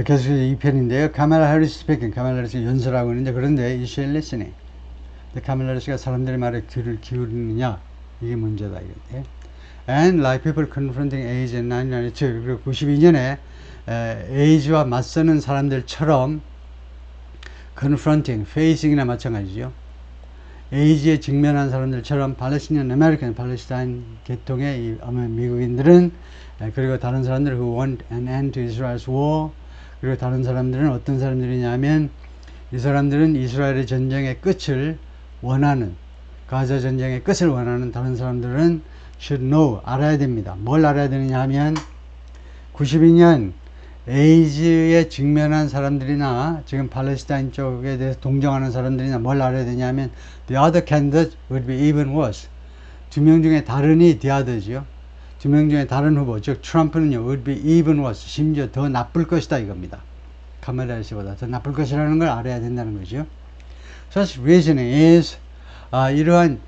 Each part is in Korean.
계속 2편인데요. 카멜라 해리스 스피킹. 카멜라 해리스가 연설하고 있는데, 그런데 is she listening? 카멜라 해리스가 사람들의 말에 귀를 기울이느냐, 이게 문제다 이거예요. And like people confronting AIDS in 1992, 그리고 92년에 에이즈와 맞서는 사람들처럼 confronting, facing이나 마찬가지죠. 에이즈에 직면한 사람들처럼 팔레스티니안 아메리칸, 팔레스타인 계통의 이 미국인들은, 그리고 다른 사람들 who want an end to Israel's war, 그리고 다른 사람들은 어떤 사람들이냐면, 이 사람들은 이스라엘의 전쟁의 끝을 원하는, 가자 전쟁의 끝을 원하는 다른 사람들은 should know, 알아야 됩니다. 뭘 알아야 되느냐 하면, 92년 에이즈에 직면한 사람들이나 지금 팔레스타인 쪽에 대해서 동정하는 사람들이나 뭘 알아야 되냐면 the other candidate would be even worse. 두 명 중에 다른이 the other죠. 두 명 중에 다른 후보, 즉 트럼프는요 would be even worse. 심지어 더 나쁠 것이다 이겁니다. 카멜라 해리스보다 더 나쁠 것이라는 걸 알아야 된다는 거죠. Such reasoning is 이러한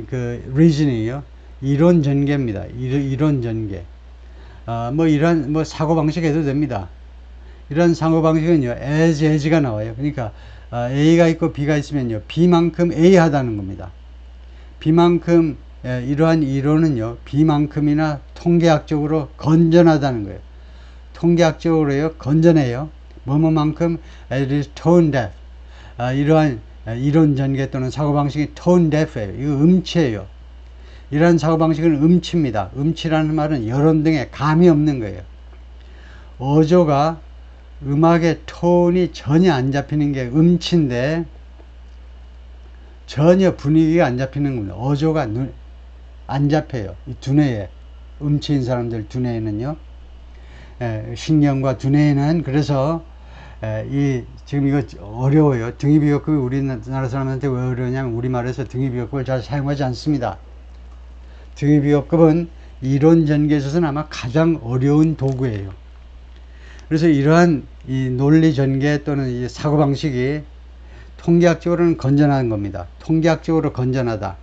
그 reasoning이요, 이론 전개입니다. 이론 전개. 이런 사고방식 해도 됩니다. 이런 사고방식은요, as가 나와요. 그러니까, A가 있고 B가 있으면요, B만큼 A 하다는 겁니다. B만큼, 이러한 이론은요, B만큼이나 통계학적으로 건전하다는 거예요. 통계학적으로요, 건전해요. 뭐뭐만큼, it is tone deaf. 이러한 이론 전개 또는 사고방식이 tone deaf예요. 이거 음치예요. 이러한 사고방식은 음치입니다. 음치라는 말은 여론 등에 감이 없는 거예요. 어조가 음악의 톤이 전혀 안 잡히는 게 음치인데, 전혀 분위기가 안 잡히는 겁니다. 어조가 안 잡혀요. 이 두뇌에, 음치인 사람들 두뇌에는요, 신경과 두뇌에는. 그래서 지금 이거 어려워요. 등위비역급이 우리나라 사람한테 왜 어려우냐면, 우리말에서 등위비역급을 잘 사용하지 않습니다. 등위비역급은 이론 전개에 있어서는 아마 가장 어려운 도구예요. 그래서 이러한 이 논리 전개 또는 이 사고방식이 통계학적으로는 건전한 겁니다. 통계학적으로 건전하다.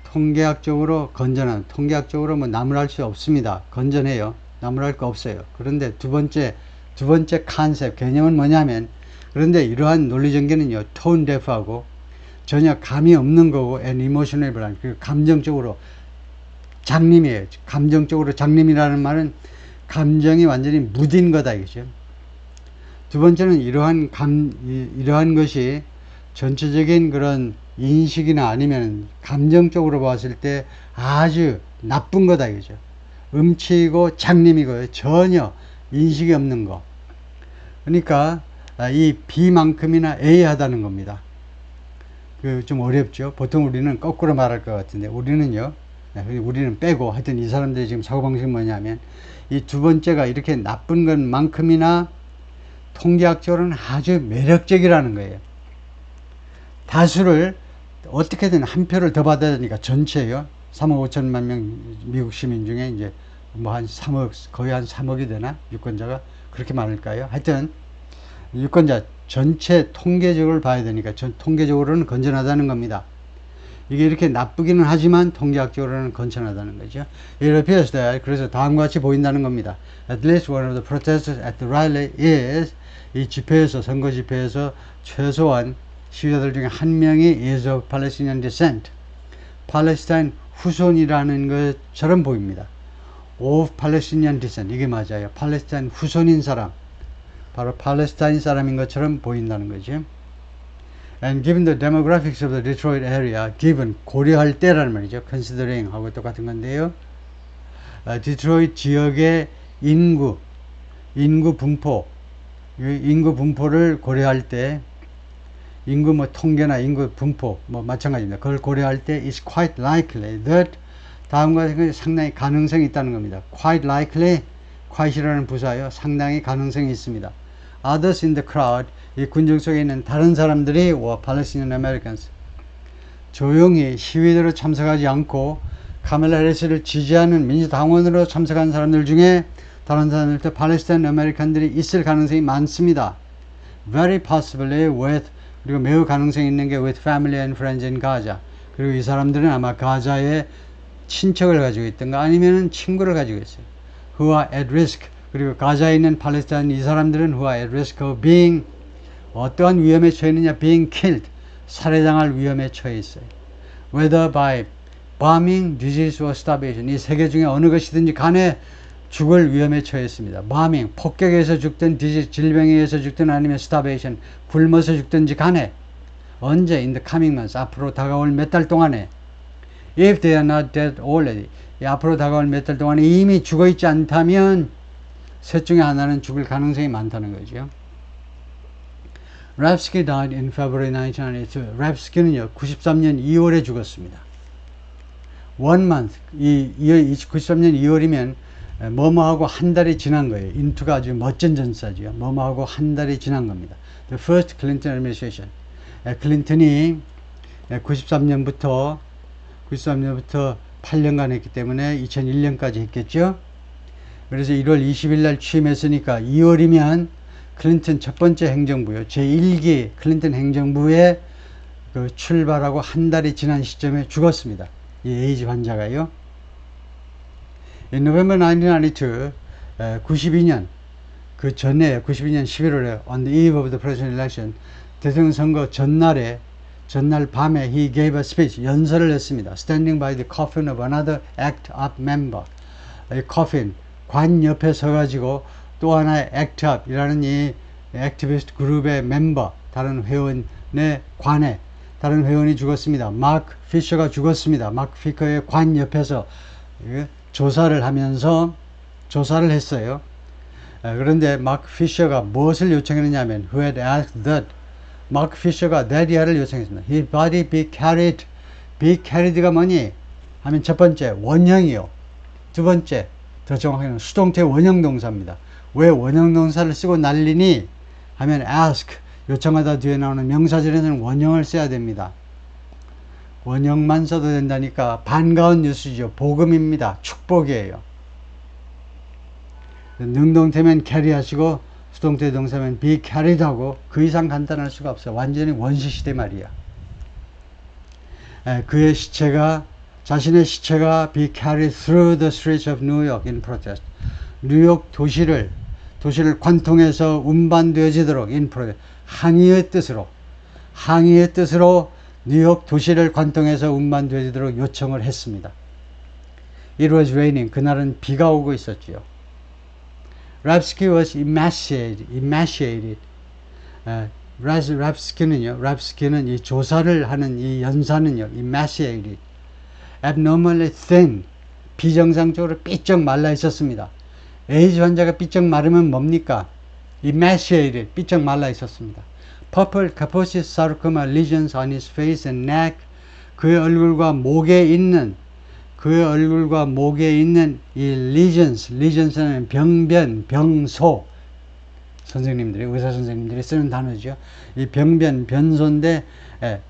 통계학적으로 건전한, 통계학적으로 뭐 나무랄 수 없습니다. 건전해요. 나무랄 거 없어요. 그런데 두 번째 컨셉, 개념은 뭐냐면, 그런데 이러한 논리 전개는요, 톤 데프하고 전혀 감이 없는 거고, and emotional blind, 그 감정적으로 장님이에요. 감정적으로 장님이라는 말은 감정이 완전히 무딘 거다 이거죠. 두 번째는 이러한 것이 전체적인 그런 인식이나 아니면 감정적으로 봤을 때 아주 나쁜 거다 이거죠. 음치이고 장님이고 전혀 인식이 없는 거. 그러니까 이 B만큼이나 A 하다는 겁니다. 좀 어렵죠. 보통 우리는 거꾸로 말할 것 같은데, 우리는 빼고, 하여튼 이 사람들이 지금 사고방식이 뭐냐면, 이 두 번째가 이렇게 나쁜 것만큼이나 통계학적으로는 아주 매력적이라는 거예요. 다수를 어떻게든 한 표를 더 받아야 되니까, 전체요, 3억 5천만 명 미국 시민 중에 이제 한 3억, 거의 한 3억이 되나? 유권자가 그렇게 많을까요? 하여튼 유권자 전체 통계적으로 봐야 되니까 통계적으로는 건전하다는 겁니다. 이게 이렇게 나쁘기는 하지만 통계학적으로는 건전하다는 거죠. It appears that, 그래서 다음과 같이 보인다는 겁니다. At least one of the protesters at the rally is, 이 집회에서, 선거 집회에서 최소한 시위자들 중에 한 명이 is of Palestinian descent, 팔레스타인 후손이라는 것처럼 보입니다. of Palestinian descent, 이게 맞아요. 팔레스타인 후손인 사람, 바로 팔레스타인 사람인 것처럼 보인다는 거죠. And given the demographics of the Detroit area, given, 고려할 때라는 말이죠. considering 하고 똑같은 건데요. 디트로이트 지역의 인구 분포를 고려할 때, 인구 통계나 인구 분포 마찬가지입니다. 그걸 고려할 때 it's quite likely that, 다음과 같은 상당히 가능성이 있다는 겁니다. quite likely, quite이라는 부사요. 상당히 가능성이 있습니다. Others in the crowd, 이 군중 속에 있는 다른 사람들이 Palestinian Americans, 조용히 시위대로 참석하지 않고 카멜라 해리스를 지지하는 민주당원으로 참석한 사람들 중에 다른 사람들도 팔레스타인 아메리칸들이 있을 가능성이 많습니다. Very possibly with, 그리고 매우 가능성이 있는 게 with family and friends in Gaza. 그리고 이 사람들은 아마 가자에 친척을 가지고 있던가 아니면 친구를 가지고 있어요. Who are at risk, 그리고 가자에 있는 팔레스타인 이 사람들은 who are at risk of being 어떠한 위험에 처해 있느냐 being killed 살해당할 위험에 처해 있어요. whether by bombing, disease or starvation 이 세 개 중에 어느 것이든지 간에 죽을 위험에 처했습니다. bombing 폭격에 의해서 죽든 disease 질병에 의해서 죽든 아니면 starvation 굶어서 죽든지 간에 언제 in the coming months 앞으로 다가올 몇 달 동안에 if they are not dead already 이 앞으로 다가올 몇 달 동안에 이미 죽어 있지 않다면 셋 중에 하나는 죽을 가능성이 많다는 거죠. Rapsky died in February 1992. 랍스키는요 93년 2월에 죽었습니다. 1 month 이 93년 2월이면 뭐뭐하고 한 달이 지난 거예요. 인투가 아주 멋진 전사죠. 뭐뭐하고 한 달이 지난 겁니다. The first Clinton administration. 클린턴이 93년부터 8년간 했기 때문에 2001년까지 했겠죠. 그래서 1월 20일 날 취임했으니까 2월이면 클린턴 첫 번째 행정부요. 제1기 클린턴 행정부의 그 출발하고 한 달이 지난 시점에 죽었습니다. 이 에이즈 환자가요. In November 1992, 92년 그 전에 92년 11월에 on the eve of the presidential election 대통령 선거 전날 밤에 he gave a speech 연설을 했습니다. Standing by the coffin of another ACT UP member. 이 coffin 관 옆에 서가지고 또 하나의 ACT UP이라는 이 액티비스트 그룹의 멤버 다른 회원의 관에 다른 회원이 죽었습니다. 마크 피셔가 죽었습니다. 마크 피셔의 관 옆에서 조사를 하면서 조사를 했어요. 그런데 마크 피셔가 무엇을 요청했느냐면 who had asked that 마크 피셔가 that 이하를 요청했습니다. His body be carried. be carried가 뭐니? 하면 첫 번째 원형이요. 두 번째 더 정확하게는 수동태 원형 동사입니다. 왜 원형 동사를 쓰고 난리니? 하면 ask 요청하다 뒤에 나오는 명사절에는 원형을 써야 됩니다. 원형만 써도 된다니까 반가운 뉴스죠. 복음입니다. 축복이에요. 능동태면 carry 하시고 수동태 동사면 be carried 하고 그 이상 간단할 수가 없어요. 완전히 원시시대 말이야. 그의 시체가 자신의 시체가 be carried through the streets of New York in protest. 뉴욕 도시를 관통해서 운반되어지도록 in protest. 항의의 뜻으로 뉴욕 도시를 관통해서 운반되어지도록 요청을 했습니다. It was raining. 그날은 비가 오고 있었지요. Rapsky was emaciated. 랍스키는 이 조사를 하는 이 연사는요, emaciated. abnormally thin. 비정상적으로 삐쩍 말라 있었습니다. 에이즈 환자가 삐쩍 마르면 뭡니까? emaciated. 삐쩍 말라 있었습니다. Purple Kaposi sarcoma lesions on his face and neck. 그의 얼굴과 목에 있는 이 legions는 병변, 병소. 의사 선생님들이 쓰는 단어죠. 이 병변, 변소인데,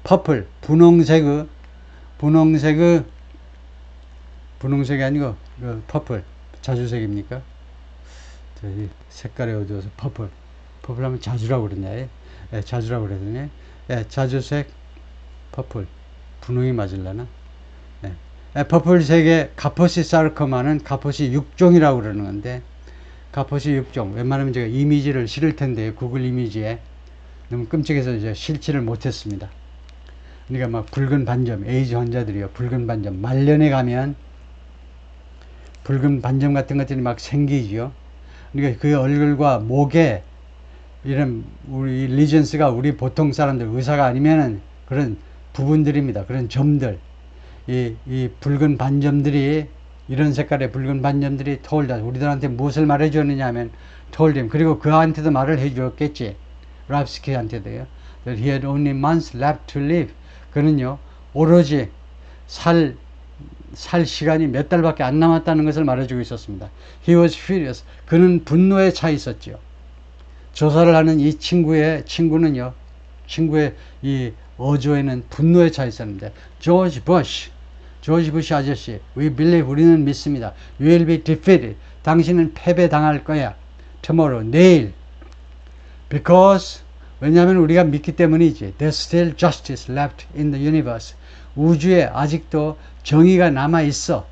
purple, 분홍색이 아니고, purple, 자주색입니까? 색깔이 어두워서 purple 하면 자주라고 그러냐? 자주라고 그러더니, 자주색, purple, 분홍이 맞을라나? 퍼플색의 가포시 사르코마는 가포시 6종이라고 그러는 건데, 가포시 6종. 웬만하면 제가 이미지를 실을 텐데, 구글 이미지에. 너무 끔찍해서 이제 실지를 못했습니다. 그러니까 막 붉은 반점, 에이즈 환자들이요. 붉은 반점. 말년에 가면 붉은 반점 같은 것들이 막 생기지요. 그러니까 그 얼굴과 목에 이런 우리 리전스가 우리 보통 사람들, 의사가 아니면은 그런 부분들입니다. 그런 점들. 이 붉은 반점들이 이런 색깔의 붉은 반점들이 told us 우리들한테 무엇을 말해 줬느냐 하면 told him 그리고 그한테도 말을 해 주었겠지. 랍스키한테도요. That he had only months left to live. 그는요 오로지 살 시간이 몇 달밖에 안 남았다는 것을 말해주고 있었습니다. He was furious. 그는 분노에 차 있었죠. 조사를 하는 이 친구의 이 어조에는 분노에 차 있었는데 조지 부시 아저씨 we believe 우리는 믿습니다. You will be defeated. 당신은 패배당할 거야. tomorrow 내일 because 왜냐하면 우리가 믿기 때문이지. There's still justice left in the universe. 우주에 아직도 정의가 남아 있어.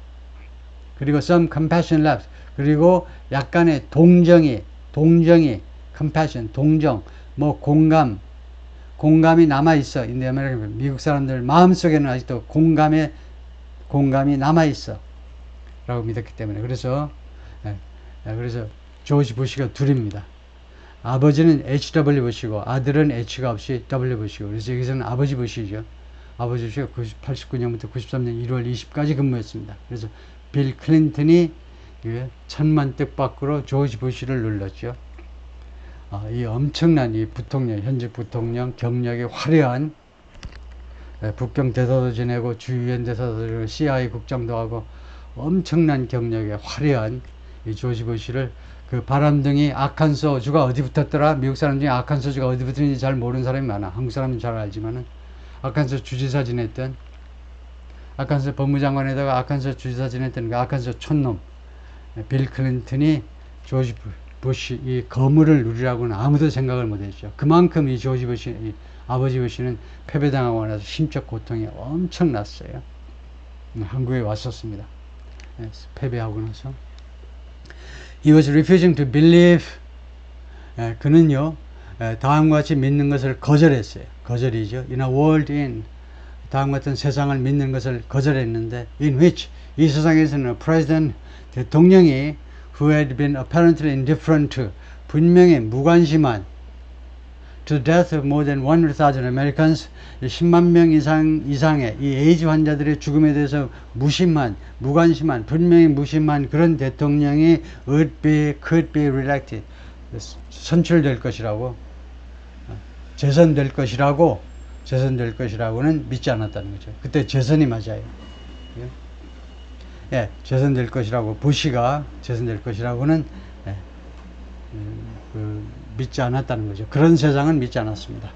그리고 some compassion left. 그리고 약간의 동정이, compassion, 동정, 뭐 공감이 남아있어. 미국 사람들 마음속에는 아직도 공감이 남아있어. 라고 믿었기 때문에. 그래서 조지 부시가 둘입니다. 아버지는 H.W. 부시고 아들은 H가 없이 W 부시고. 그래서 여기서는 아버지 부시죠. 아버지 부시가 89년부터 93년 1월 20까지 근무했습니다. 그래서 빌 클린턴이 천만 뜻밖으로 조지 부시를 눌렀죠. 이 엄청난 이 부통령, 현직 부통령 경력이 화려한, 북경 대사도 지내고 주유엔 대사도 지내고 CIA 국장도 하고 엄청난 경력의 화려한 이 조지 부시를 그 바람둥이 아칸소주가 어디 붙었더라? 미국 사람 중에 아칸소주가 어디 붙었는지 잘 모르는 사람이 많아. 한국 사람은 잘 알지만은 아칸소 주지사 지냈던, 아칸소 법무장관에다가 아칸소 주지사 지냈던 그 아칸소 촌놈 빌 클린턴이 조지 부시 이 거물을 누리라고는 아무도 생각을 못했죠. 그만큼 이 조지 부시, 이 아버지 부시는 패배당하고 나서 심적 고통이 엄청났어요. 한국에 왔었습니다. 패배하고 나서. He was refusing to believe. 그는요, 다음과 같이 믿는 것을 거절했어요. 거절이죠. In a world in. 다음과 같은 세상을 믿는 것을 거절했는데, in which, 이 세상에서는 president, 대통령이 who had been apparently indifferent to, 분명히 무관심한, to the death of more than 100,000 Americans, 10만 명 이상의 이 에이즈 환자들의 죽음에 대해서 무관심한, 분명히 무심한 그런 대통령이 could be reelected, 선출될 것이라고, 재선될 것이라고는 믿지 않았다는 거죠. 그때 재선이 맞아요. 재선될 것이라고, 부시가 재선될 것이라고는 믿지 않았다는 거죠. 그런 세상은 믿지 않았습니다.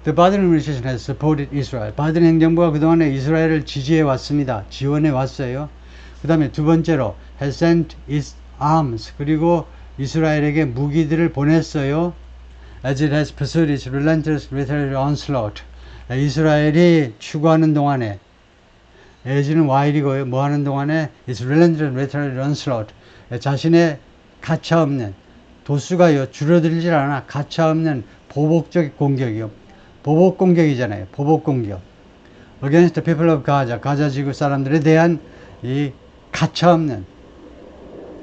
The Biden administration has supported Israel. 바이든 행정부가 그동안에 이스라엘을 지지해 왔습니다. 지원해 왔어요. 그 다음에 두 번째로 has sent its arms. 그리고 이스라엘에게 무기들을 보냈어요. As it has pursued its relentless retaliatory onslaught. 이스라엘이 추구하는 동안에, as는 while이고요. 뭐 하는 동안에 its relentless retaliatory onslaught. 자신의 가차없는, 도수가요 줄어들질 않아. 가차없는 보복적 공격이요. 보복 공격이잖아요. 보복 공격. Against the people of Gaza. 가자 지구 사람들에 대한 이 가차없는,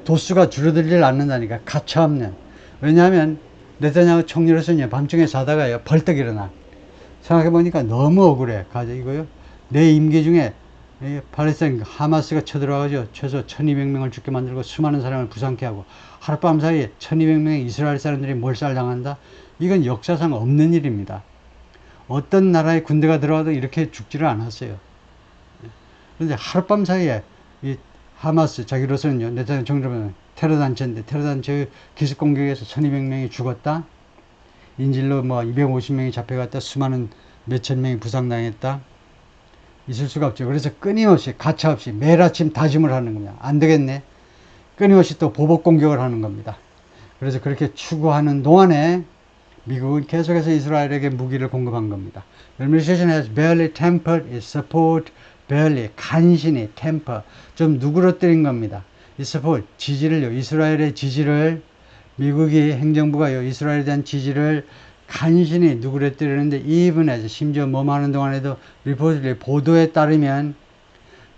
도수가 줄어들질 않는다니까. 가차없는. 왜냐하면 네타냐후 총리로서는 밤중에 자다가요 벌떡 일어나. 생각해보니까 너무 억울해. 가자 이거요. 내 임기 중에 팔레스타인 하마스가 쳐들어가죠. 최소 1200명을 죽게 만들고 수많은 사람을 부상케 하고 하룻밤 사이에 1200명의 이스라엘 사람들이 몰살당한다. 이건 역사상 없는 일입니다. 어떤 나라의 군대가 들어와도 이렇게 죽지를 않았어요. 그런데 하룻밤 사이에 이 하마스, 자기로서는요, 네타냐후 총리로서는 테러 단체인데, 테러 단체의 기습 공격에서 1200명이 죽었다. 인질로 뭐 250명이 잡혀갔다. 수많은 몇천 명이 부상당했다. 있을 수가 없죠. 그래서 끊임없이, 가차없이 매일 아침 다짐을 하는 겁니다. 안 되겠네. 끊임없이 또 보복 공격을 하는 겁니다. 그래서 그렇게 추구하는 동안에 미국은 계속해서 이스라엘에게 무기를 공급한 겁니다. The administration has barely tempered its support, barely, 간신히, temper, 좀 누그러뜨린 겁니다. 이 support, 지지를요, 이스라엘의 지지를, 미국이, 행정부가요, 이스라엘에 대한 지지를 간신히 누그러뜨리는데, even as, 심지어 뭐만 하는 동안에도, reportedly,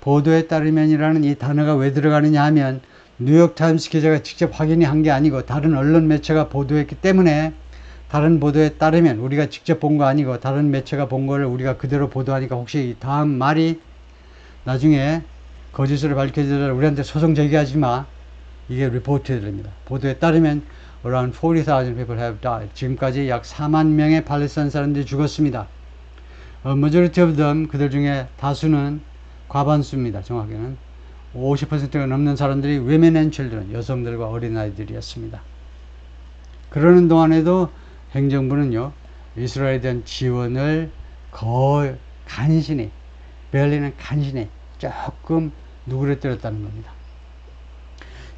보도에 따르면이라는 이 단어가 왜 들어가느냐 하면, 뉴욕타임스 기자가 직접 확인이 한 게 아니고, 다른 언론 매체가 보도했기 때문에, 다른 보도에 따르면, 우리가 직접 본 거 아니고, 다른 매체가 본 거를 우리가 그대로 보도하니까, 혹시 이 다음 말이, 나중에 거짓으로 밝혀지더라도 우리한테 소송 제기하지 마. 이게 리포트입니다. 보도에 따르면, around 40,000 people have died. 지금까지 약 4만 명의 팔레스타인 사람들이 죽었습니다. majority of them, 그들 중에 다수는, 과반수입니다. 정확히는 50%가 넘는 사람들이 women and children, 여성들과 어린아이들이었습니다. 그러는 동안에도 행정부는요, 이스라엘에 대한 지원을 거의 간신히, 베를린은 간신히 조금 누그러뜨렸다는 겁니다.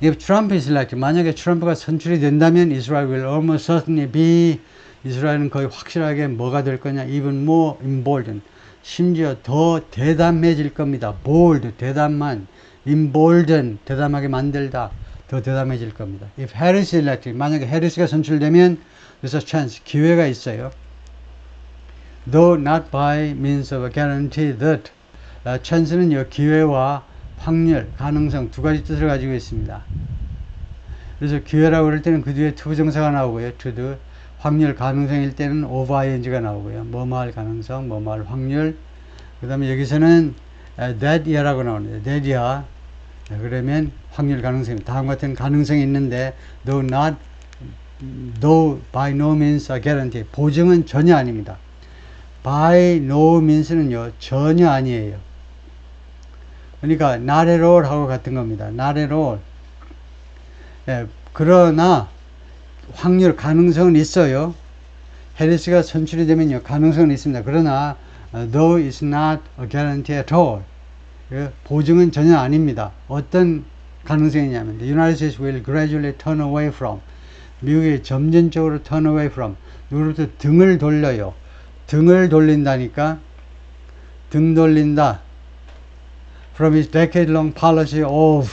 If Trump is elected, 만약에 트럼프가 선출이 된다면 Israel will almost certainly be, 이스라엘은 거의 확실하게 뭐가 될 거냐, even more emboldened, 심지어 더 대담해질 겁니다. bold, 대담한, embolden, 대담하게 만들다, 더 대담해질 겁니다. If Harris is elected, 만약에 해리스가 선출되면 there's a chance, 기회가 있어요. Though not by means of a guarantee that, chance는요, 기회와 확률, 가능성 두 가지 뜻을 가지고 있습니다. 그래서 기회라고 그럴 때는 그 뒤에 투부정사가 나오고요. to do, 확률, 가능성일 때는 over ing가 나오고요. 뭐뭐 할 가능성, 뭐뭐 할 확률. 그 다음에 여기서는 that year라고 나오는데 that year, 그러면 확률, 가능성, 다음과 같은 가능성이 있는데 though by no means a guarantee, 보증은 전혀 아닙니다. by no means는요, 전혀 아니에요. 그러니까 not at all 하고 같은 겁니다. not at all. 그러나 확률, 가능성은 있어요. 해리스가 선출이 되면요, 가능성은 있습니다. 그러나 though it's not a guarantee at all, 보증은 전혀 아닙니다. 어떤 가능성이냐면 the United States will gradually turn away from, 미국이 점진적으로 turn away from, 누구로부터 등을 돌려요. 등을 돌린다니까, 등 돌린다. from its decade-long policy of,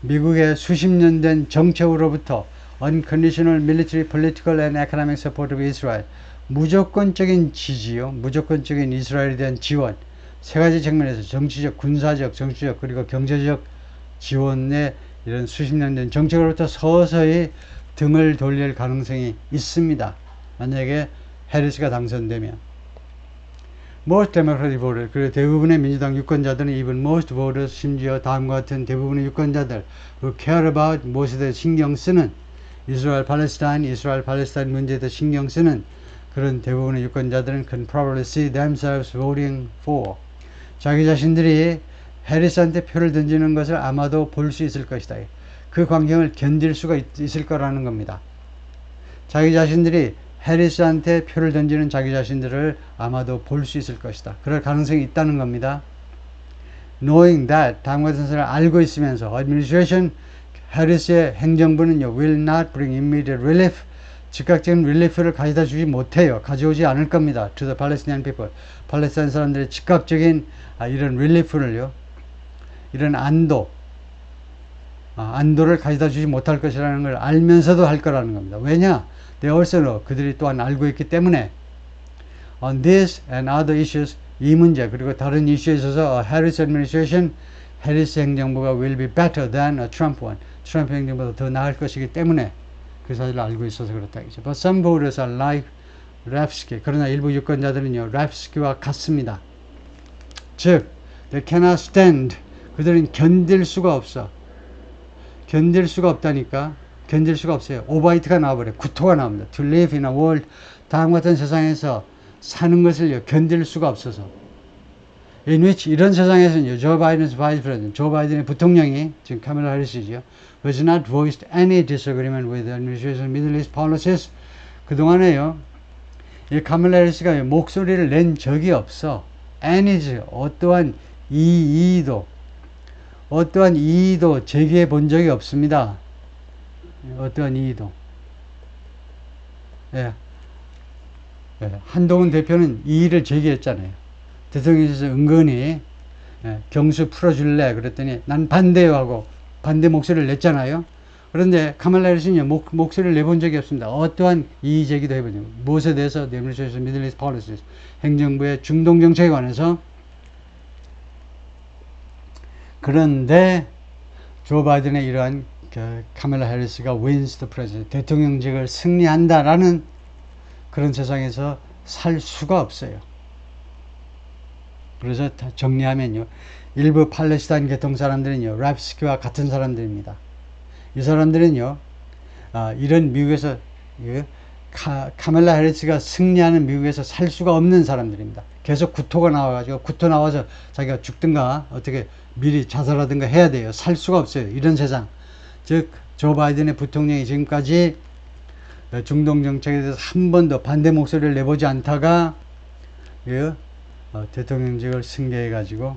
미국의 수십 년 된 정책으로부터 unconditional military, political and economic support of Israel, 무조건적인 지지요, 무조건적인 이스라엘에 대한 지원, 세 가지 측면에서 정치적, 군사적, 정치적, 그리고 경제적 지원의 이런 수십 년 된 정책으로부터 서서히 등을 돌릴 가능성이 있습니다. 만약에 해리스가 당선되면. Most Democratic voters, 그리고 대부분의 민주당 유권자들은 even most voters, 심지어 다음과 같은 대부분의 유권자들 who care about, 무엇에 대해 신경 쓰는, 이스라엘 팔레스타인 문제에 대해 신경 쓰는 그런 대부분의 유권자들은 can probably see themselves voting for, 자기 자신들이 해리스한테 표를 던지는 것을 아마도 볼 수 있을 것이다. 그 광경을 견딜 수가 있을 거라는 겁니다. 자기 자신들이 해리스한테 표를 던지는 자기 자신들을 아마도 볼 수 있을 것이다. 그럴 가능성이 있다는 겁니다. Knowing that, 다음과 같은 것을 알고 있으면서 administration, 해리스의 행정부는요, will not bring immediate relief, 즉각적인 릴리프를 가져다 주지 못해요. 가져오지 않을 겁니다. To the Palestinian people, 팔레스타인 사람들의 즉각적인 이런 릴리프를요, 이런 안도를 가져다 주지 못할 것이라는 걸 알면서도 할 거라는 겁니다. 왜냐? They also know, 그들이 또한 알고 있기 때문에 on this and other issues, 이 문제 그리고 다른 이슈에 있어서 Harris administration, 해리스 행정부가 will be better than a Trump one, 트럼프 행정부보다 더 나을 것이기 때문에 그 사실을 알고 있어서 그렇다. But some voters are like Rapsky, 그러나 일부 유권자들은요, 랍스키와 같습니다. 즉, they cannot stand, 그들은 견딜 수가 없어. 견딜 수가 없다니까. 견딜 수가 없어요. 오바이트가 나와버려요. 구토가 나옵니다. To live in a world, 다음과 같은 세상에서 사는 것을요, 견딜 수가 없어서. In which, 이런 세상에서는요, 조 바이든's vice president, 조 바이든의 부통령이, 지금 카멜라 해리스죠, has not voiced any disagreement with the administration's Middle East policies. 그동안에요, 이 카멜라 해리스가 목소리를 낸 적이 없어. any's, 어떠한 이의도 제기해 본 적이 없습니다. 어떠한 이의도. 한동훈 대표는 이의를 제기했잖아요. 대통령께서 은근히 경수 풀어줄래 그랬더니 난 반대요 하고 반대 목소리를 냈잖아요. 그런데 카멜라 해리스는 목소리를 내본 적이 없습니다. 어떠한 이의 제기도 해본 적이 없습니다. 무엇에 대해서 The Administration Middle East Policies, 행정부의 중동 정책에 관해서. 그런데 조 바이든의 이러한 카멜라 해리스가 wins the president, 대통령직을 승리한다라는 그런 세상에서 살 수가 없어요. 그래서 정리하면요, 일부 팔레스타인 계통 사람들은요, 랍스키와 같은 사람들입니다. 이 사람들은요, 이런 미국에서 카멜라 해리스가 승리하는 미국에서 살 수가 없는 사람들입니다. 계속 구토가 나와가지고 구토 나와서 자기가 죽든가 어떻게 미리 자살하든가 해야 돼요. 살 수가 없어요. 이런 세상. 즉 조 바이든의 부통령이 지금까지 중동 정책에 대해서 한 번도 반대 목소리를 내보지 않다가 대통령직을 승계해 가지고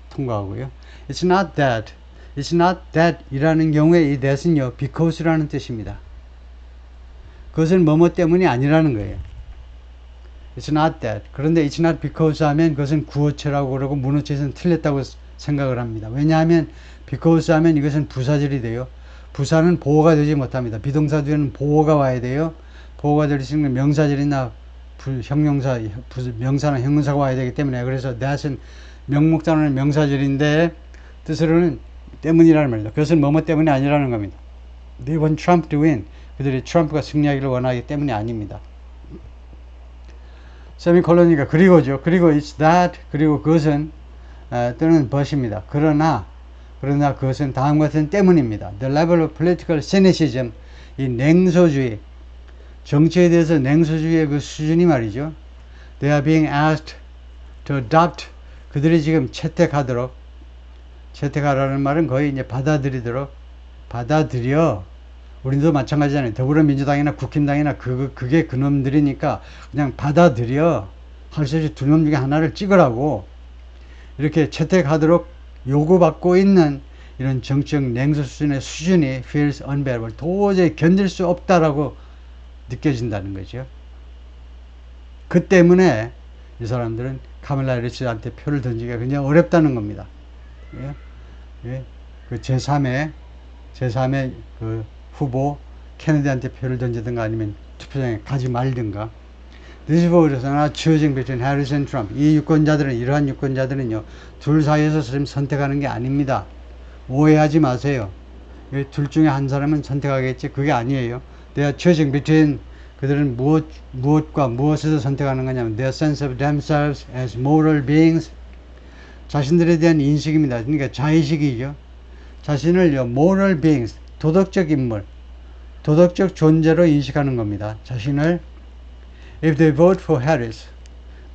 통과하고요. It's not that 이라는 경우에 이 that은요, because라는 뜻입니다. 그것은 뭐뭐 때문이 아니라는 거예요. It's not that. 그런데 it's not because 하면 그것은 구어체라고 그러고 문어체에서는 틀렸다고 생각을 합니다. 왜냐하면 because 하면 이것은 부사절이 돼요. 부사는 보호가 되지 못합니다. 비동사 뒤에는 보호가 와야 돼요. 보호가 될 수 있는 명사절이나 형용사, 명사나 형용사가 와야 되기 때문에, 그래서 that은 명목단어는 명사절인데 뜻으로는 때문이라는 말입니다. 그것은 뭐뭐 때문이 아니라는 겁니다. They want Trump to win. 그들이 트럼프가 승리하기를 원하기 때문이 아닙니다. 세미콜론이니까 그리고죠. 그리고 it's that, 그리고 그것은 또는 but입니다. 그러나 그것은 다음 같은 때문입니다. The level of political cynicism, 이 냉소주의, 정치에 대해서 냉소주의의 그 수준이 말이죠. They are being asked to adopt, 그들이 지금 채택하라는 말은 거의 이제 받아들여. 우리도 마찬가지잖아요. 더불어민주당이나 국힘당이나 그게 그놈들이니까 그냥 받아들여. 할 수 없이 두 놈 중에 하나를 찍으라고 이렇게 채택하도록 요구받고 있는 이런 정치적 냉소 수준이 feels unbearable. 도저히 견딜 수 없다라고 느껴진다는 거죠. 그 때문에 이 사람들은 카밀라 해리스한테 표를 던지기가 굉장히 어렵다는 겁니다. 예? 예? 그 제3의 그 후보 케네디한테 표를 던지든가 아니면 투표장에 가지 말든가. This voters are not choosing between Harris and Trump. 이러한 유권자들은요, 둘 사이에서 지금 선택하는 게 아닙니다. 오해하지 마세요. 둘 중에 한 사람은 선택하겠지, 그게 아니에요. They are choosing between, 그들은 무엇과 무엇에서 선택하는 거냐면 their sense of themselves as moral beings, 자신들에 대한 인식입니다. 그러니까 자의식이죠. 자신을요, moral beings, 도덕적 인물, 도덕적 존재로 인식하는 겁니다. 자신을. If they vote for Harris,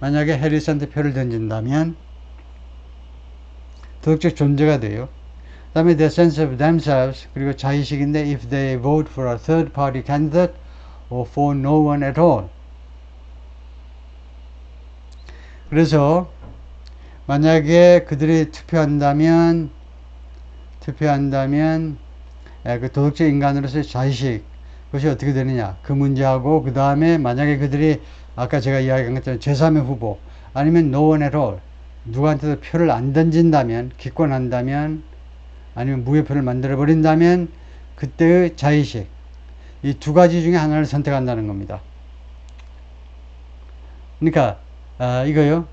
만약에 해리스한테 표를 던진다면 도덕적 존재가 돼요. 그 다음에 their sense of themselves, 그리고 자의식인데 if they vote for a third party candidate or for no one at all. 그래서 만약에 그들이 투표한다면 그 도덕적 인간으로서의 자의식, 그것이 어떻게 되느냐, 그 문제하고, 그 다음에 만약에 그들이 아까 제가 이야기한 것처럼 제3의 후보 아니면 no one at all, 누구한테도 표를 안 던진다면, 기권한다면, 아니면 무효표를 만들어 버린다면 그때의 자의식, 이 두 가지 중에 하나를 선택한다는 겁니다. 그러니까 이거요,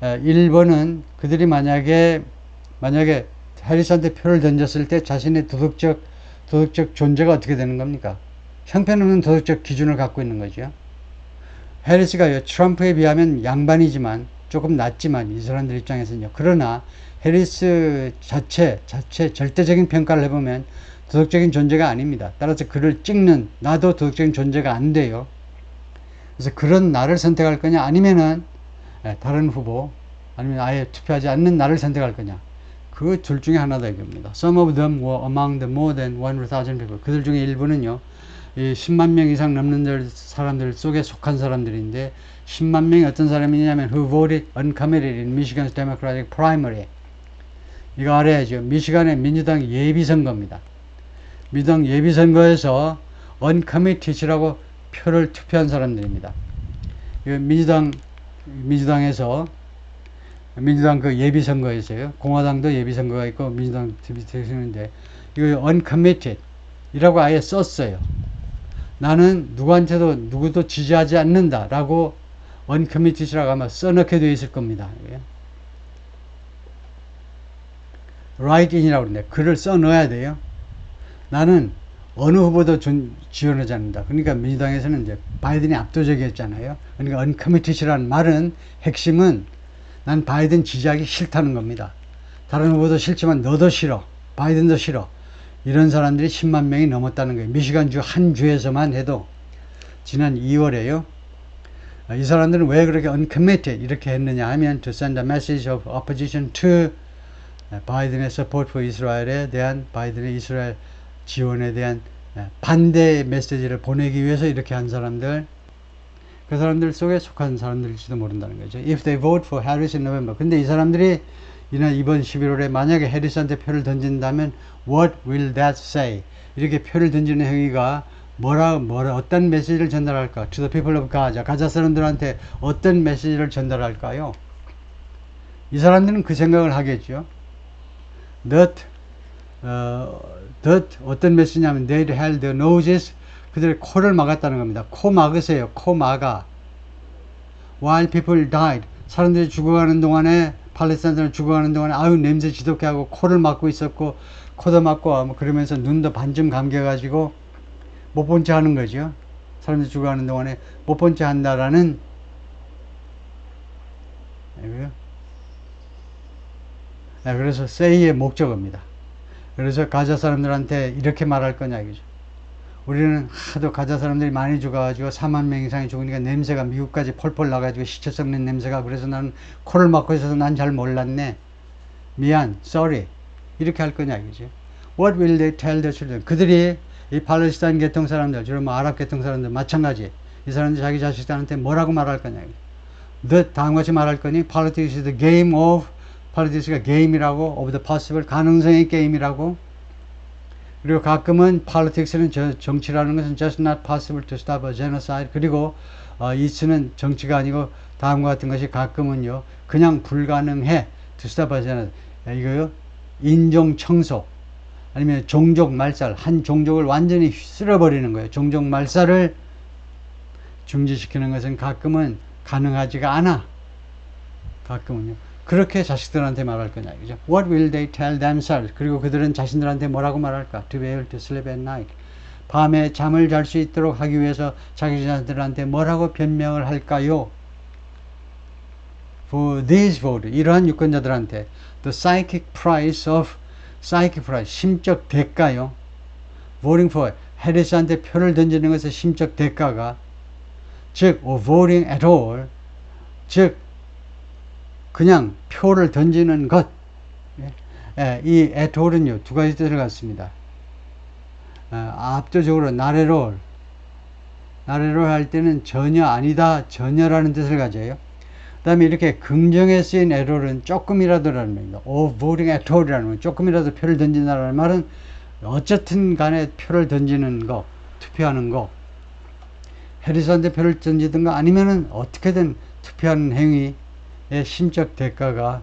1번은 그들이 만약에 해리스한테 표를 던졌을 때 자신의 도덕적 존재가 어떻게 되는 겁니까? 형편없는 도덕적 기준을 갖고 있는 거죠. 해리스가요, 트럼프에 비하면 양반이지만 조금 낫지만 이 사람들 입장에서는요. 그러나 해리스 자체 절대적인 평가를 해보면 도덕적인 존재가 아닙니다. 따라서 그를 찍는 나도 도덕적인 존재가 안 돼요. 그래서 그런 나를 선택할 거냐, 아니면은 다른 후보, 아니면 아예 투표하지 않는 나를 선택할 거냐, 그 둘 중에 하나다 이겁니다. Some of them were among the more than 100,000 people. 그들 중에 일부는요, 이 10만 명 이상 넘는 사람들 속에 속한 사람들인데, 10만 명이 어떤 사람이냐면 who voted uncommitted in Michigan's Democratic primary. 이거 알아야죠. 미시간의 민주당 예비선거입니다. 민주당 예비선거에서 uncommitted라고 표를 투표한 사람들입니다. 민주당에서 민주당 그 예비선거에서요, 공화당도 예비선거가 있고 민주당 예비선거인데 이거 uncommitted 이라고 아예 썼어요. 나는 누구도 지지하지 않는다 라고 uncommitted라고 아마 써넣게 되어 있을 겁니다. write in이라고 그러는데 글을 써넣어야 돼요. 나는 어느 후보도 지원하지 않는다. 그러니까 민주당에서는 이제 바이든이 압도적이었잖아요. 그러니까 uncommitted라는 말은 핵심은 난 바이든 지지하기 싫다는 겁니다. 다른 후보도 싫지만 너도 싫어. 바이든도 싫어. 이런 사람들이 10만 명이 넘었다는 거예요. 미시간주 한 주에서만 해도 지난 2월에요. 이 사람들은 왜 그렇게 uncommitted 이렇게 했느냐 하면 to send a message of opposition to 바이든의 support for Israel에 대한, 바이든의 이스라엘 지원에 대한 반대 메시지를 보내기 위해서 이렇게 한 사람들, 그 사람들 속에 속한 사람들일지도 모른다는 거죠. If they vote for Harris in November. 근데 이 사람들이 이번 11월에 만약에 해리스한테 표를 던진다면 what will that say? 이렇게 표를 던지는 행위가 어떤 메시지를 전달할까? To the people of Gaza. 가자 사람들한테 어떤 메시지를 전달할까요? 이 사람들은 그 생각을 하겠죠. that 어떤 메시지냐면 they held their noses, 그들의 코를 막았다는 겁니다. 코 막으세요. 코 막아. while people died, 사람들이 죽어가는 동안에, 팔레스타인 사람들 죽어가는 동안에 아유 냄새 지독해 하고 코를 막고 있었고, 코도 막고 뭐 그러면서 눈도 반쯤 감겨가지고 못 본 채 하는 거죠. 사람들이 죽어가는 동안에 못 본 채 한다라는, 그래서 say의 목적어입니다. 그래서 가자 사람들한테 이렇게 말할 거냐 이거죠. 우리는 하도 가자 사람들이 많이 죽어가지고 4만 명 이상이 죽으니까 냄새가 미국까지 펄펄 나가지고 시체 썩는 냄새가, 그래서 나는 코를 막고 있어서 난 잘 몰랐네. 미안, sorry. 이렇게 할 거냐 이거죠. What will they tell the children? 그들이 이 팔레스타인 계통 사람들, 주로 뭐 아랍 계통 사람들 마찬가지. 이 사람들 자기 자식들한테 뭐라고 말할 거냐 이거죠. The 다음과 같이 말할 거니 politics is the game of, politics가 게임이라고, of the possible, 가능성의 게임이라고. 그리고 가끔은 politics는 정치라는 것은 just not possible to stop a genocide. 그리고 이츠는 정치가 아니고 다음과 같은 것이 가끔은요 그냥 불가능해 to stop a genocide. 이거요 인종 청소 아니면 종족 말살, 한 종족을 완전히 쓸어버리는 거예요. 종족 말살을 중지시키는 것은 가끔은 가능하지가 않아. 가끔은요. 그렇게 자식들한테 말할 거냐 이죠. What will they tell themselves? 그리고 그들은 자신들한테 뭐라고 말할까? To be able to sleep at night. 밤에 잠을 잘 수 있도록 하기 위해서 자기 자신들한테 뭐라고 변명을 할까요? For these voters, 이러한 유권자들한테 the psychic price of, psychic price, 심적 대가요. voting for, 해리스한테 표를 던지는 것의 심적 대가가, 즉 voting at all, 즉 그냥 표를 던지는 것. 이 at all은요 두 가지 뜻을 갖습니다. 압도적으로 not at all, not at all 할 때는 전혀 아니다, 전혀라는 뜻을 가져요. 그 다음에 이렇게 긍정에 쓰인 at all은 조금이라도라는 말입니다. voting at all이라는 건 조금이라도 표를 던진다는 말은 어쨌든 간에 표를 던지는 거, 투표하는 거, 해리스한테 표를 던지든가 아니면은 어떻게든 투표하는 행위 심적 대가가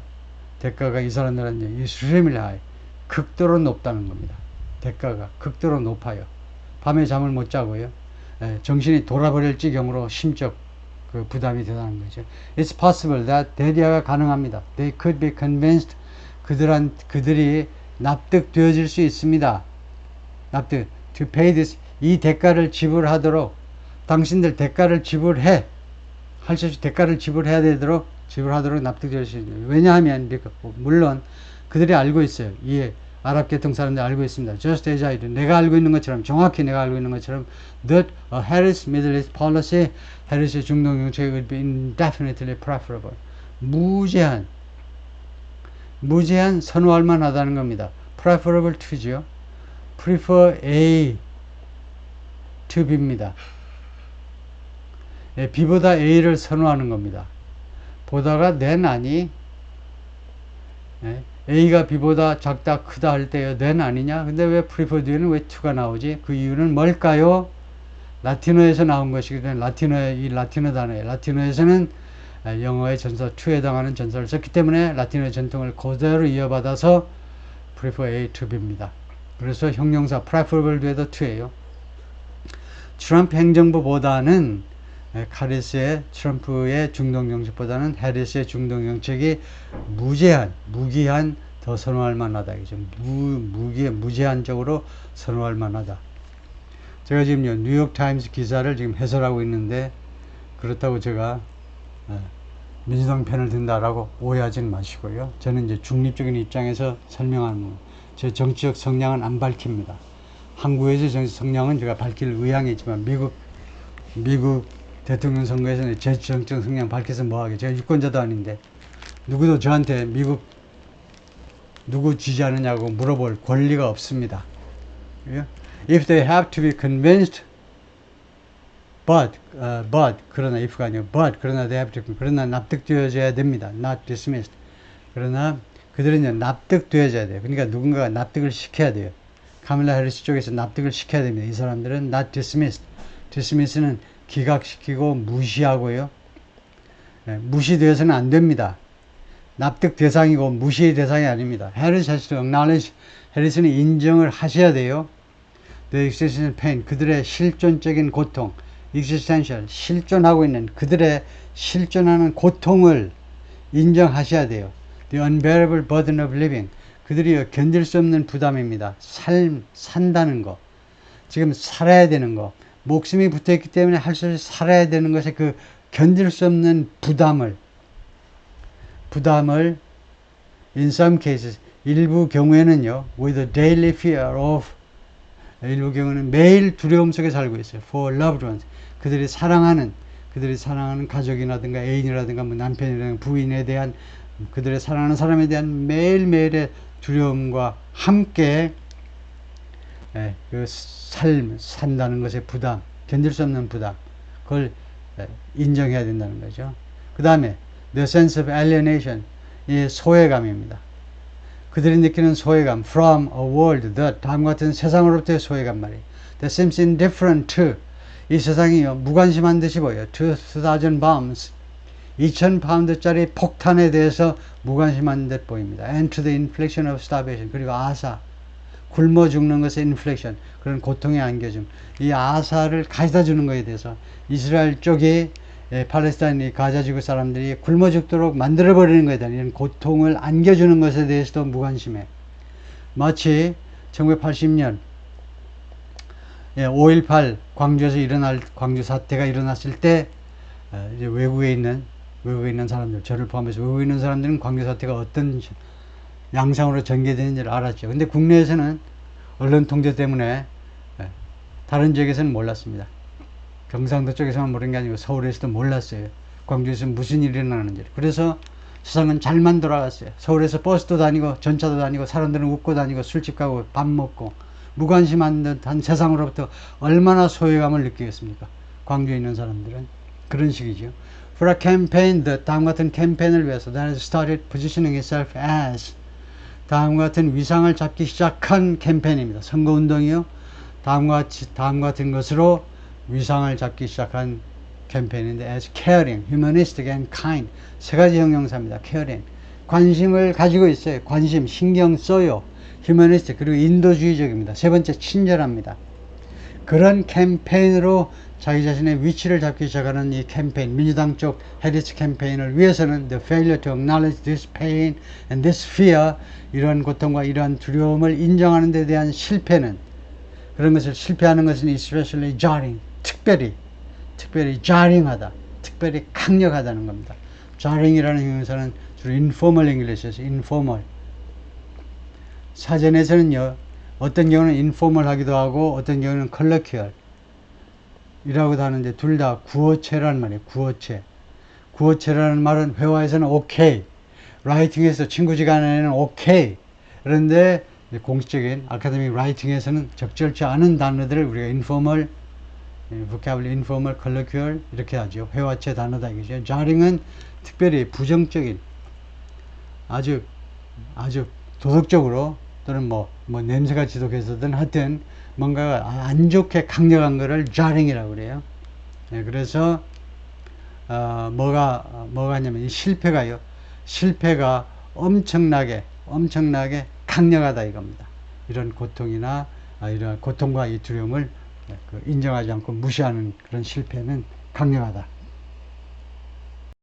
이 사람들은 extremely high, 극도로 높다는 겁니다. 대가가 극도로 높아요. 밤에 잠을 못 자고요. 정신이 돌아버릴 지경으로 심적 그 부담이 되다는 거죠. It's possible that 대리아가 가능합니다. They could be convinced, 그들이 납득되어질 수 있습니다. 납득, to pay this, 이 대가를 지불하도록, 당신들 대가를 지불해, 할 수 없이 대가를 지불해야 되도록, 지불하도록 납득될 수 있습니다. 왜냐하면 물론 그들이 알고 있어요. 이 아랍 계통 사람들이 알고 있습니다. Just as I do, 내가 알고 있는 것처럼, 정확히 내가 알고 있는 것처럼, that a Harris Middle East policy, 해리스의 중동 정책이 would be indefinitely preferable. 무제한 선호할 만하다는 겁니다. preferable to죠. prefer A to B입니다. B보다 A를 선호하는 겁니다. 보다가 then 아니, A가 B보다 작다 크다 할 때요 then 아니냐. 근데 왜 prefer 뒤에는 왜 to가 나오지? 그 이유는 뭘까요? 라틴어에서 나온 것이기 때문에, 이 라틴어 단어에, 라틴어에서는 영어의 전사 to에 해당하는 전사를 썼기 때문에 라틴어의 전통을 그대로 이어받아서 prefer A to B입니다. 그래서 형용사 preferable 뒤에도 to예요. 트럼프 행정부보다는 카리스의, 트럼프의 중동 정책보다는 해리스의 중동 정책이 무기한 더 선호할 만하다. 무제한적으로 선호할 만하다. 제가 지금요 뉴욕 타임스 기사를 지금 해설하고 있는데, 그렇다고 제가 민주당 편을 든다라고 오해하지는 마시고요. 저는 이제 중립적인 입장에서 설명하는, 제 정치적 성향은 안 밝힙니다. 한국에서 정치 성향은 제가 밝힐 의향이 있지만 미국 대통령 선거에서는 제 정치적 성향 밝혀서 뭐하게, 제가 유권자도 아닌데 누구도 저한테 미국 누구 지지하느냐고 물어볼 권리가 없습니다. If they have to be convinced, but 그러나 if가 아니고 그러나 they have to, 그러나 납득되어져야 됩니다. Not dismissed. 그러나 그들은 납득되어져야 돼요. 그러니까 누군가가 납득을 시켜야 돼요. 카밀라 해리스 쪽에서 납득을 시켜야 됩니다. 이 사람들은 not dismissed. dismiss는 기각시키고 무시하고요. 무시되어서는 안 됩니다. 납득 대상이고 무시 대상이 아닙니다. Harris has to acknowledge, 해리스는 인정을 하셔야 돼요. The existential pain, 그들의 실존적인 고통, existential, 실존하고 있는 그들의 실존하는 고통을 인정하셔야 돼요. The unbearable burden of living, 그들이 견딜 수 없는 부담입니다. 산다는 거, 지금 살아야 되는 거, 목숨이 붙어있기 때문에 할 수 없이 살아야 되는 것에 그 견딜 수 없는 부담을 in some cases, 일부 경우에는요, with a daily fear of, 일부 경우는 매일 두려움 속에 살고 있어요. For loved ones, 그들이 사랑하는 가족이라든가 애인이라든가 뭐 남편이라든가 부인에 대한, 그들의 사랑하는 사람에 대한 매일매일의 두려움과 함께 그 산다는 것의 부담, 견딜 수 없는 부담, 그걸 인정해야 된다는 거죠. 그 다음에 the sense of alienation, 이 소외감입니다. 그들이 느끼는 소외감, from a world that, 다음과 같은 세상으로부터의 소외감 말이에요. that seems indifferent to, 이 세상이요 무관심한 듯이 보여요. to 2,000 bombs, 2,000파운드짜리 폭탄에 대해서 무관심한 듯 보입니다. and to the infliction of starvation, 그리고 아사, 굶어 죽는 것의 infliction, 그런 고통의 안겨줌, 이 아사를 가져다 주는 것에 대해서 이스라엘 쪽이 팔레스타인 가자 지구 사람들이 굶어 죽도록 만들어 버리는 것에 대한 이런 고통을 안겨주는 것에 대해서도 무관심해. 마치 1980년 5.18 광주에서 광주 사태가 일어났을 때 이제 외국에 있는 사람들, 저를 포함해서 외국에 있는 사람들은 광주 사태가 어떤 양상으로 전개되는지를 알았죠. 근데 국내에서는 언론 통제 때문에 다른 지역에서는 몰랐습니다. 경상도 쪽에서만 모르는 게 아니고 서울에서도 몰랐어요. 광주에서 무슨 일이 일어나는지. 그래서 세상은 잘만 돌아갔어요. 서울에서 버스도 다니고 전차도 다니고 사람들은 웃고 다니고 술집 가고 밥 먹고 무관심한 듯한 세상으로부터 얼마나 소외감을 느끼겠습니까? 광주에 있는 사람들은 그런 식이죠. For a campaign, 다음 같은 캠페인을 위해서 that has started positioning itself as, 다음과 같은 위상을 잡기 시작한 캠페인입니다. 선거운동이요. 다음과 같은 것으로 위상을 잡기 시작한 캠페인인데 as caring, humanistic and kind, 세 가지 형용사입니다. caring, 관심을 가지고 있어요. 관심, 신경 써요. humanistic, 그리고 인도주의적입니다. 세 번째, 친절합니다. 그런 캠페인으로 자기 자신의 위치를 잡기 시작하는 이 캠페인, 민주당 쪽 해리스 캠페인을 위해서는 the failure to acknowledge this pain and this fear, 이러한 고통과 이러한 두려움을 인정하는 데 대한 실패는, 그런 것을 실패하는 것은 especially jarring, 특별히 jarring하다, 특별히 강력하다는 겁니다. jarring이라는 형용사는 주로 informal English에서 informal, 사전에서는요 어떤 경우는 informal 하기도 하고 어떤 경우는 colloquial 이라고도 하는데 둘 다 구어체라는 말이에요. 구어체라는 말은 회화에서는 오케이, 라이팅에서 친구 지간에는 오케이, 그런데 공식적인 아카데믹 라이팅에서는 적절치 않은 단어들을 우리가 informal, vocabulary, informal, colloquial 이렇게 하죠. 회화체 단어다 이거죠. jarring은 특별히 부정적인, 아주 도덕적으로 또는 뭐 냄새가 지독해서든 하여튼 뭔가 안 좋게 강력한 거를 jarring이라고 그래요. 그래서 뭐가 하냐면 이 실패가 엄청나게 강력하다 이겁니다. 이런 고통이나 이런 고통과 이 두려움을 인정하지 않고 무시하는 그런 실패는 강력하다.